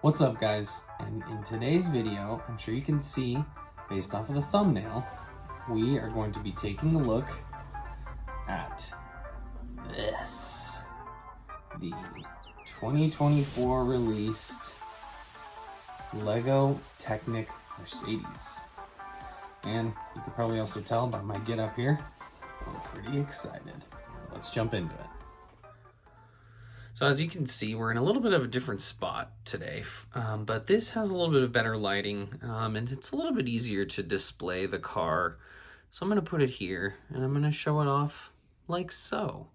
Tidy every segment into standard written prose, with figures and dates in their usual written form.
What's up, guys? And in today's video, I'm sure you can see based off of the thumbnail, we are going to be taking a look at this, the 2024 released Lego Technic Mercedes. And you can probably also tell by my get up here, I'm pretty excited. Let's jump into it. So as you can see, we're in a little bit of a different spot today, but this has a little bit of better lighting, and it's a little bit easier to display the car. So I'm going to put it here, and I'm going to show it off like so.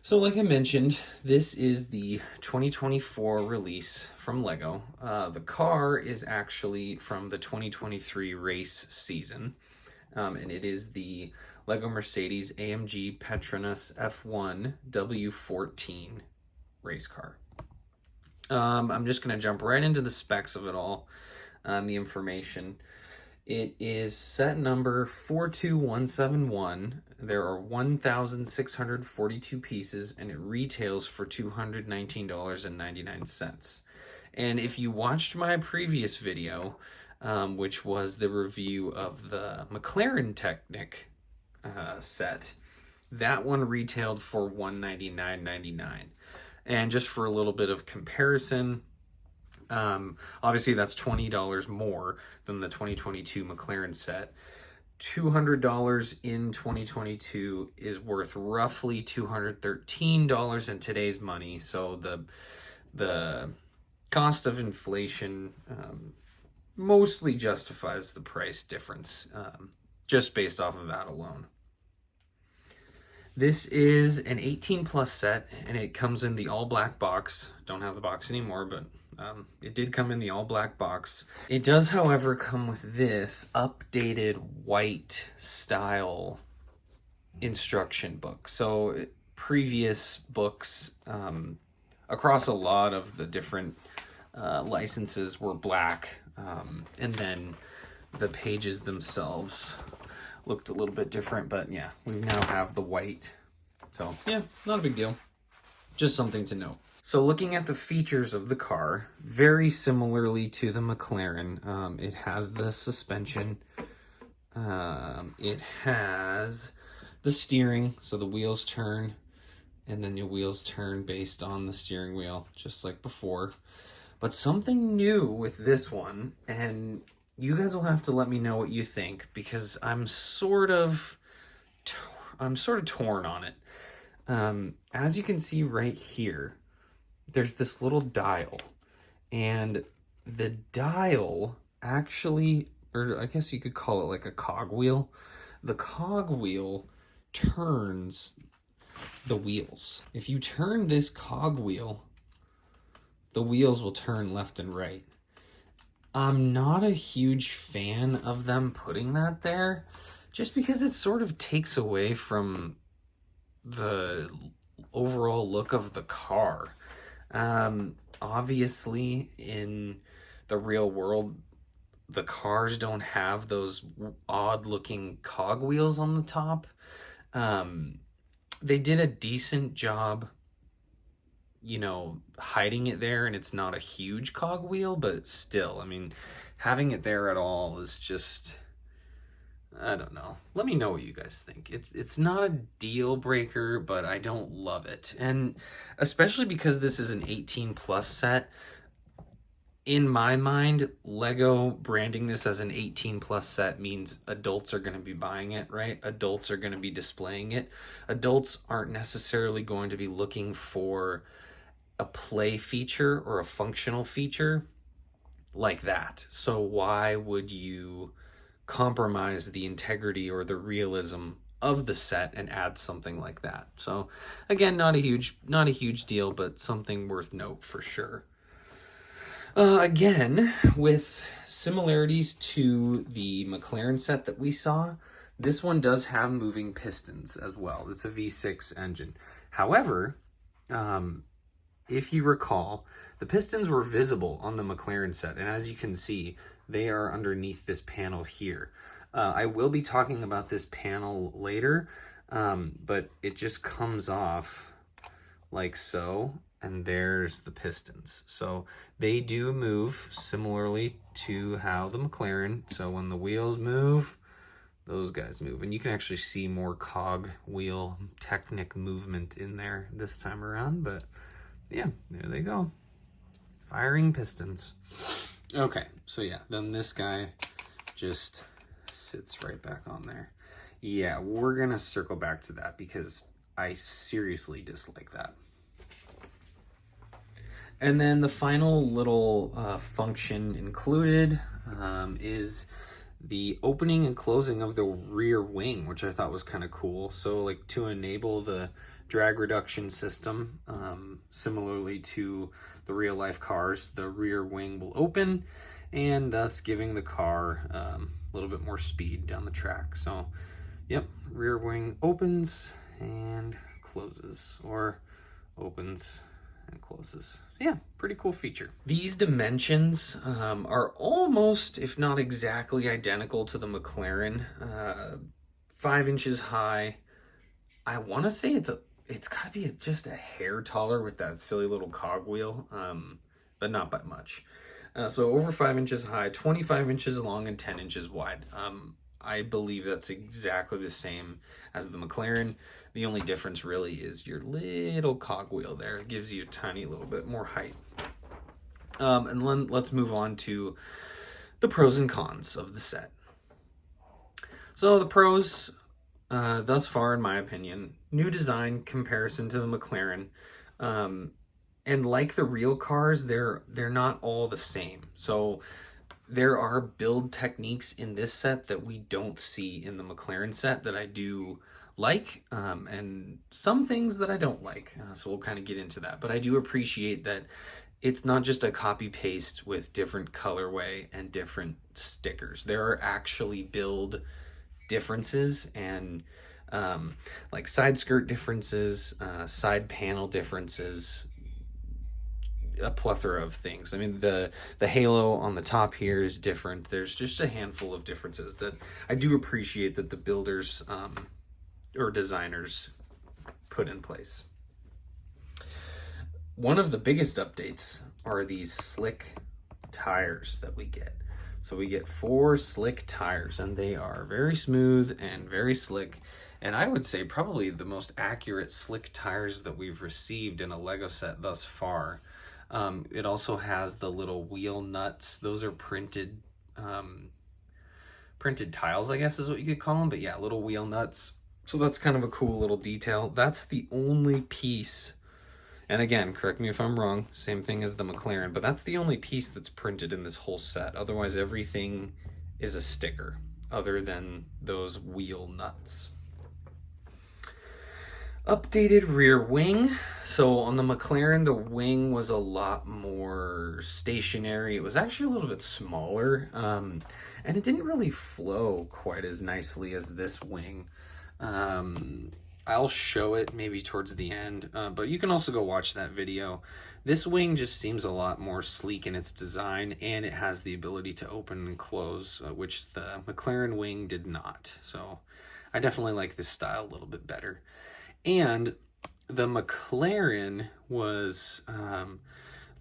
So like I mentioned, this is the 2024 release from Lego. The car is actually from the 2023 race season, and it is the Lego Mercedes AMG Petronas F1 W14 race car. I'm just going to jump right into the specs of it all, the information. It is set number 42171. There are 1,642 pieces, and it retails for $219.99. And if you watched my previous video, which was the review of the McLaren Technic set, that one retailed for $199.99. And just for a little bit of comparison, obviously that's $20 more than the 2022 McLaren set. $200 in 2022 is worth roughly $213 in today's money. So the cost of inflation mostly justifies the price difference, just based off of that alone. This is an 18 plus set, and it comes in the all black box. Don't have the box anymore, but it did come in the all black box. It does, however, come with this updated white style instruction book. So previous books across a lot of the different licenses were black, and then the pages themselves looked a little bit different, but yeah, we now have the white. So yeah, not a big deal. Just something to note. So looking at the features of the car, very similarly to the McLaren, it has the suspension. It has the steering, so the wheels turn, and then your wheels turn based on the steering wheel, just like before. But something new with this one, and you guys will have to let me know what you think, because I'm sort of torn on it. As you can see right here, there's this little dial, and the dial actually, or I guess you could call it like a cogwheel. The cogwheel turns the wheels. If you turn this cogwheel, the wheels will turn left and right. I'm not a huge fan of them putting that there, just because it sort of takes away from the overall look of the car. Obviously, in the real world, the cars don't have those odd-looking cogwheels on the top. They did a decent job, you know, hiding it there, and it's not a huge cogwheel, but still, I mean, having it there at all is just, I don't know. Let me know what you guys think. It's not a deal breaker, but I don't love it. And especially because this is an 18 plus set, in my mind, Lego branding this as an 18 plus set means adults are going to be buying it, right? Adults are going to be displaying it. Adults aren't necessarily going to be looking for a play feature or a functional feature like that. So why would you compromise the integrity or the realism of the set and add something like that? So again, not a huge deal, but something worth note for sure. Again, with similarities to the McLaren set that we saw, this one does have moving pistons as well. It's a V6 engine. However, if you recall, the pistons were visible on the McLaren set, and as you can see, they are underneath this panel here. I will be talking about this panel later, but it just comes off like so, and there's the pistons. So they do move similarly to how the McLaren. So when the wheels move, those guys move. And you can actually see more cog wheel Technic movement in there this time around. But yeah, there they go. Firing pistons. Okay, so yeah, then this guy just sits right back on there. Yeah, we're gonna circle back to that because I seriously dislike that. And then the final little function included is the opening and closing of the rear wing, which I thought was kind of cool. So like to enable the drag reduction system, similarly to the real life cars, the rear wing will open and thus giving the car a little bit more speed down the track. So yep, rear wing opens and closes, or opens and closes. Yeah, pretty cool feature. These dimensions are almost, if not exactly identical to the McLaren. 5 inches high. I want to say it's got to be just a hair taller with that silly little cogwheel, but not by much. So over 5 inches high, 25 inches long, and 10 inches wide. I believe that's exactly the same as the McLaren. The only difference really is your little cogwheel there. It gives you a tiny little bit more height. And then let's move on to the pros and cons of the set. So the pros, thus far in my opinion, new design comparison to the McLaren. And like the real cars, they're not all the same. So there are build techniques in this set that we don't see in the McLaren set that I do like, and some things that I don't like. So we'll kind of get into that. But I do appreciate that it's not just a copy paste with different colorway and different stickers. There are actually build differences and like side skirt differences, side panel differences, a plethora of things. I mean, the halo on the top here is different. There's just a handful of differences that I do appreciate that the builders or designers put in place. One of the biggest updates are these slick tires that we get. So we get 4 slick tires, and they are very smooth and very slick. And I would say probably the most accurate slick tires that we've received in a Lego set thus far. It also has the little wheel nuts. Those are printed tiles, I guess is what you could call them. But yeah, little wheel nuts. So that's kind of a cool little detail. That's the only piece, and again, correct me if I'm wrong, same thing as the McLaren, but that's the only piece that's printed in this whole set. Otherwise, everything is a sticker other than those wheel nuts. Updated rear wing. So on the McLaren, the wing was a lot more stationary. It was actually a little bit smaller, and it didn't really flow quite as nicely as this wing. I'll show it maybe towards the end, but you can also go watch that video. This wing just seems a lot more sleek in its design, and it has the ability to open and close, which the McLaren wing did not. So I definitely like this style a little bit better. And the McLaren was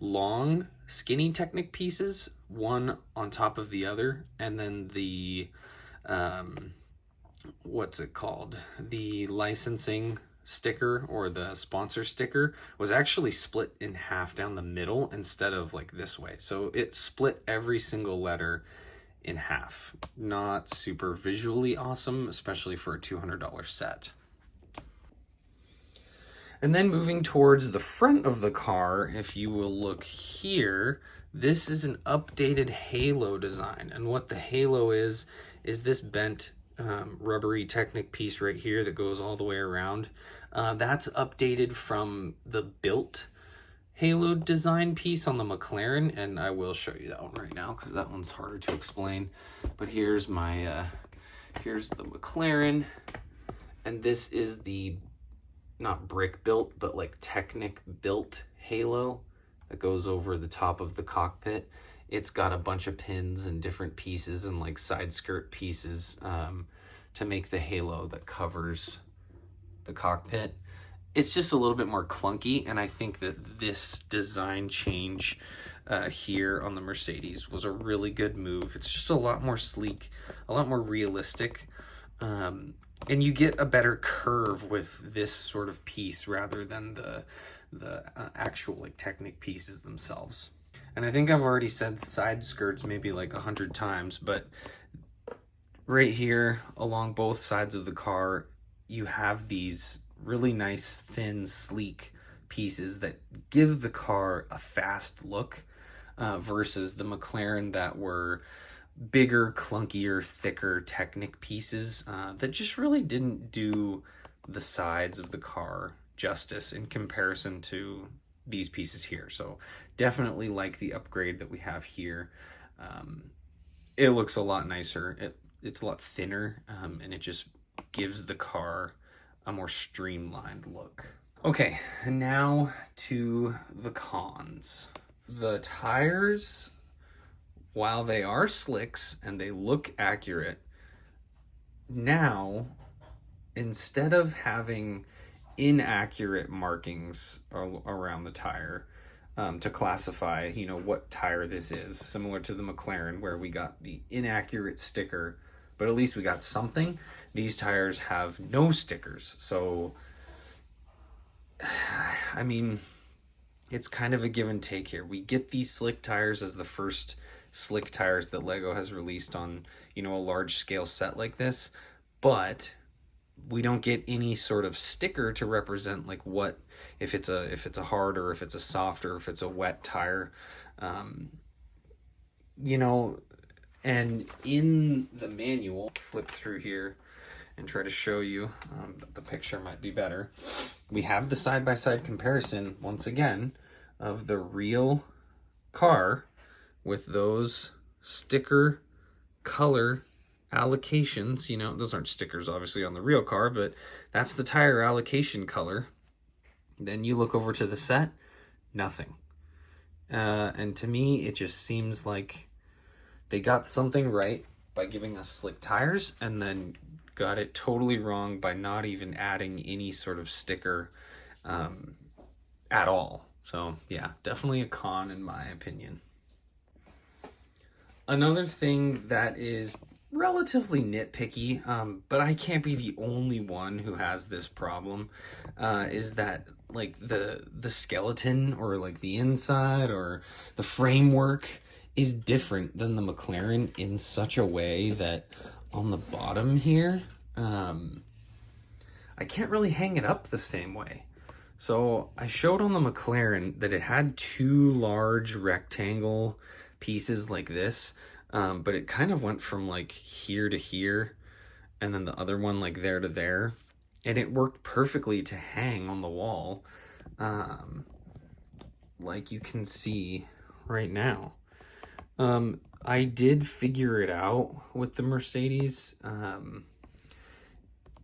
long, skinny Technic pieces, one on top of the other, and then the, what's it called? The licensing sticker or the sponsor sticker was actually split in half down the middle instead of like this way. So it split every single letter in half. Not super visually awesome, especially for a $200 set. And then moving towards the front of the car, if you will look here, this is an updated halo design. And what the halo is this bent rubbery Technic piece right here that goes all the way around. That's updated from the built halo design piece on the McLaren, and I will show you that one right now because that one's harder to explain. But here's my, here's the McLaren, and this is the not brick built, but like Technic built halo that goes over the top of the cockpit. It's got a bunch of pins and different pieces and like side skirt pieces to make the halo that covers the cockpit. it's just a little bit more clunky, and I think that this design change here on the Mercedes was a really good move. It's just a lot more sleek, a lot more realistic, and you get a better curve with this sort of piece rather than the actual like Technic pieces themselves. And I think I've already said side skirts maybe like 100 times, but right here along both sides of the car, you have these really nice, thin, sleek pieces that give the car a fast look versus the McLaren that were bigger, clunkier, thicker Technic pieces that just really didn't do the sides of the car justice in comparison to these pieces here. So definitely like the upgrade that we have here. It looks a lot nicer. It's a lot thinner, and it just gives the car a more streamlined look. Okay, and now to the cons. The tires, while they are slicks and they look accurate, now instead of having inaccurate markings around the tire to classify, you know, what tire this is, similar to the McLaren where we got the inaccurate sticker, but at least we got something. These tires have no stickers, so I mean, it's kind of a give and take here. We get these slick tires as the first slick tires that Lego has released on, you know, a large scale set like this, but we don't get any sort of sticker to represent like what, if it's a hard or if it's a soft or if it's a wet tire, you know. And in the manual, flip through here and try to show you, the picture might be better. We have the side-by-side comparison once again of the real car with those sticker color allocations. You know, those aren't stickers obviously on the real car, but that's the tire allocation color. Then you look over to the set, nothing. And to me, it just seems like they got something right by giving us slick tires and then got it totally wrong by not even adding any sort of sticker at all. So yeah, definitely a con in my opinion. Another thing that is relatively nitpicky, but I can't be the only one who has this problem, is that like the skeleton or like the inside or the framework is different than the McLaren in such a way that on the bottom here, I can't really hang it up the same way. So I showed on the McLaren that it had two large rectangle pieces like this, but it kind of went from like here to here and then the other one like there to there, and it worked perfectly to hang on the wall, like you can see right now. I did figure it out with the Mercedes.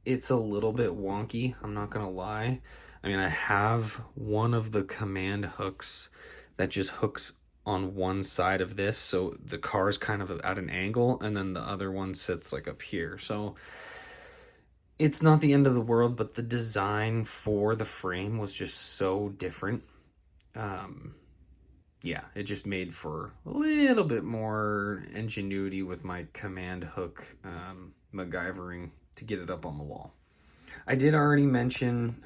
It's a little bit wonky, I'm not gonna lie. I mean, I have one of the command hooks that just hooks on one side of this, so the car's kind of at an angle, and then the other one sits like up here. So it's not the end of the world, but the design for the frame was just so different. Yeah, it just made for a little bit more ingenuity with my command hook MacGyvering to get it up on the wall. I did already mention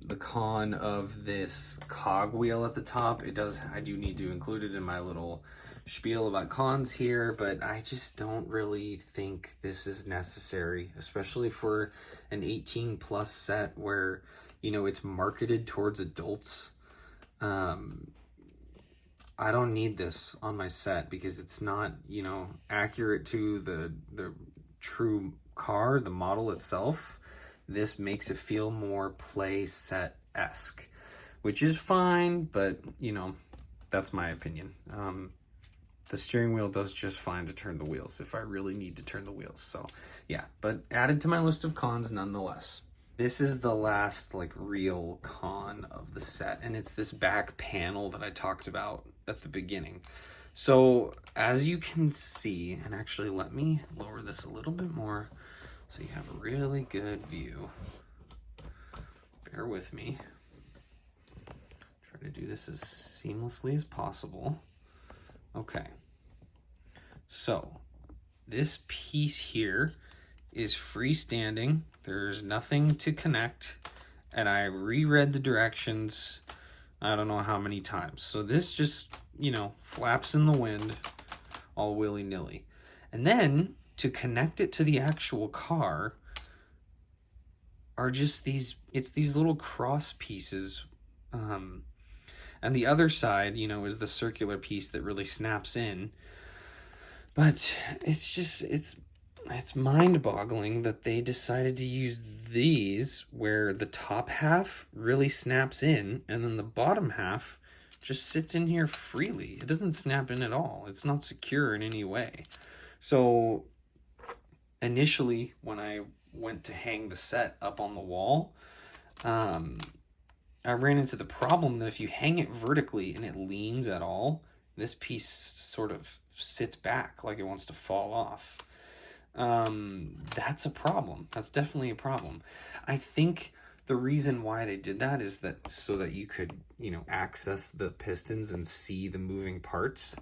the con of this cogwheel at the top. I do need to include it in my little spiel about cons here, but I just don't really think this is necessary, especially for an 18 plus set where, you know, it's marketed towards adults. I don't need this on my set because it's not, you know, accurate to the true car, the model itself. This makes it feel more play set-esque, which is fine, but, you know, that's my opinion. The steering wheel does just fine to turn the wheels if I really need to turn the wheels. So, yeah, but added to my list of cons nonetheless. This is the last, like, real con of the set, and it's this back panel that I talked about at the beginning. So, as you can see, and actually let me lower this a little bit more so you have a really good view. bear with me. Try to do this as seamlessly as possible. Okay. So this piece here is freestanding. There's nothing to connect. And I reread the directions I don't know how many times. So this just, you know, flaps in the wind all willy-nilly. And then to connect it to the actual car are just these, it's these little cross pieces. And the other side, you know, is the circular piece that really snaps in. But it's just, it's mind-boggling that they decided to use these where the top half really snaps in and then the bottom half just sits in here freely. It doesn't snap in at all. It's not secure in any way. So initially, when I went to hang the set up on the wall, I ran into the problem that if you hang it vertically and it leans at all, this piece sort of sits back like it wants to fall off. That's a problem. That's definitely a problem. I think the reason why they did that is that so that you could, you know, access the pistons and see the moving parts.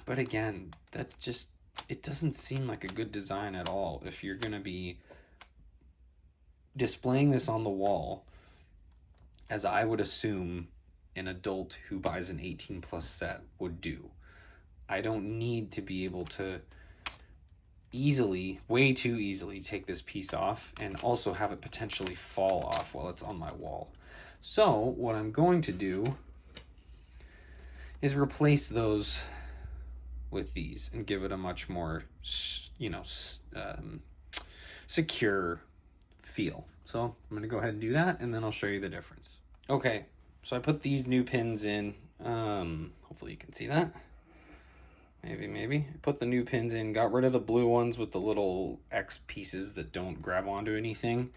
But again, that just, it doesn't seem like a good design at all if you're going to be displaying this on the wall, as I would assume an adult who buys an 18 plus set would do. I don't need to be able to easily, way too easily, take this piece off and also have it potentially fall off while it's on my wall. So what I'm going to do is replace those with these and give it a much more, you know, secure feel. So I'm going to go ahead and do that, and then I'll show you the difference. Okay, so I put these new pins in. Hopefully you can see that. Maybe. Put the new pins in, got rid of the blue ones with the little X pieces that don't grab onto anything.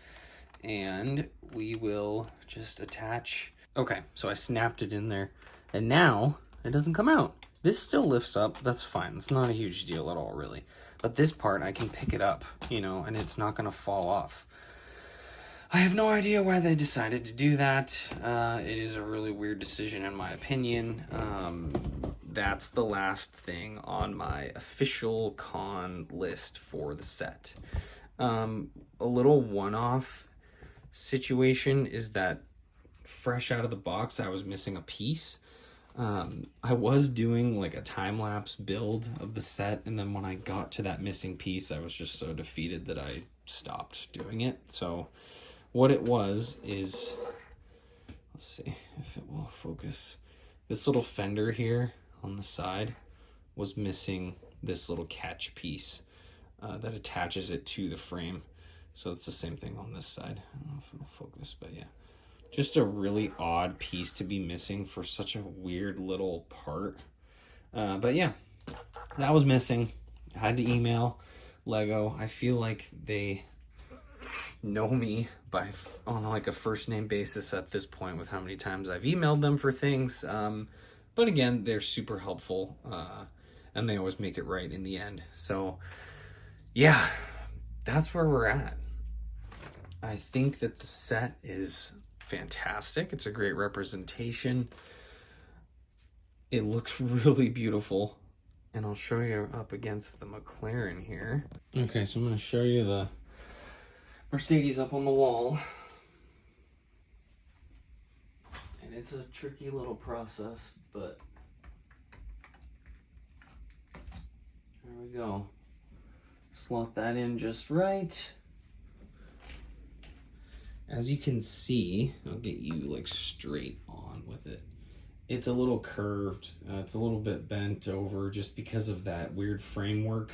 And we will just attach. Okay, so I snapped it in there, and now it doesn't come out. This still lifts up, that's fine. It's not a huge deal at all, really. But this part, I can pick it up, you know, and it's not gonna fall off. I have no idea why they decided to do that. It is a really weird decision in my opinion. That's the last thing on my official con list for the set. A little one-off situation is that fresh out of the box, I was missing a piece. I was doing like a time-lapse build of the set, and then when I got to that missing piece, I was just so defeated that I stopped doing it. So what it was is, let's see if it will focus. This little fender here on the side was missing this little catch piece that attaches it to the frame. So it's the same thing on this side. I don't know if it'll focus, but yeah. Just a really odd piece to be missing for such a weird little part. But yeah, that was missing. I had to email Lego. I feel like they know me on like a first name basis at this point with how many times I've emailed them for things. But again, they're super helpful, and they always make it right in the end. So yeah, that's where we're at. I think that the set is fantastic. It's a great representation. It looks really beautiful. And I'll show you up against the McLaren here. Okay, so I'm going to show you the Mercedes up on the wall. And it's a tricky little process, but there we go. Slot that in just right. As you can see, I'll get you like straight on with it. It's a little curved. It's a little bit bent over just because of that weird framework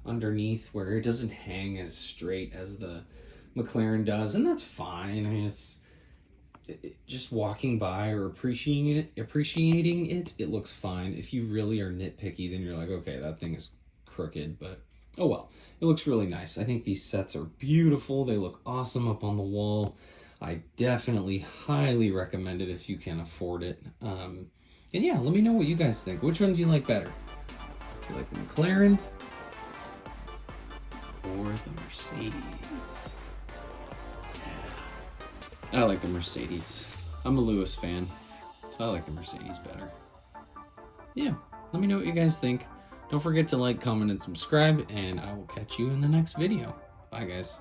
underneath where it doesn't hang as straight as the McLaren does, and that's fine. I mean, it's just walking by or appreciating it, it looks fine. If you really are nitpicky, then you're like, okay, that thing is crooked, but oh well. It looks really nice. I think these sets are beautiful. They look awesome up on the wall. I definitely highly recommend it if you can afford it. And yeah, let me know what you guys think. Which one do you like better? Do you like the McLaren or the Mercedes? Yeah. I like the Mercedes. I'm a Lewis fan, so I like the Mercedes better. Yeah, let me know what you guys think. Don't forget to like, comment, and subscribe, and I will catch you in the next video. Bye, guys.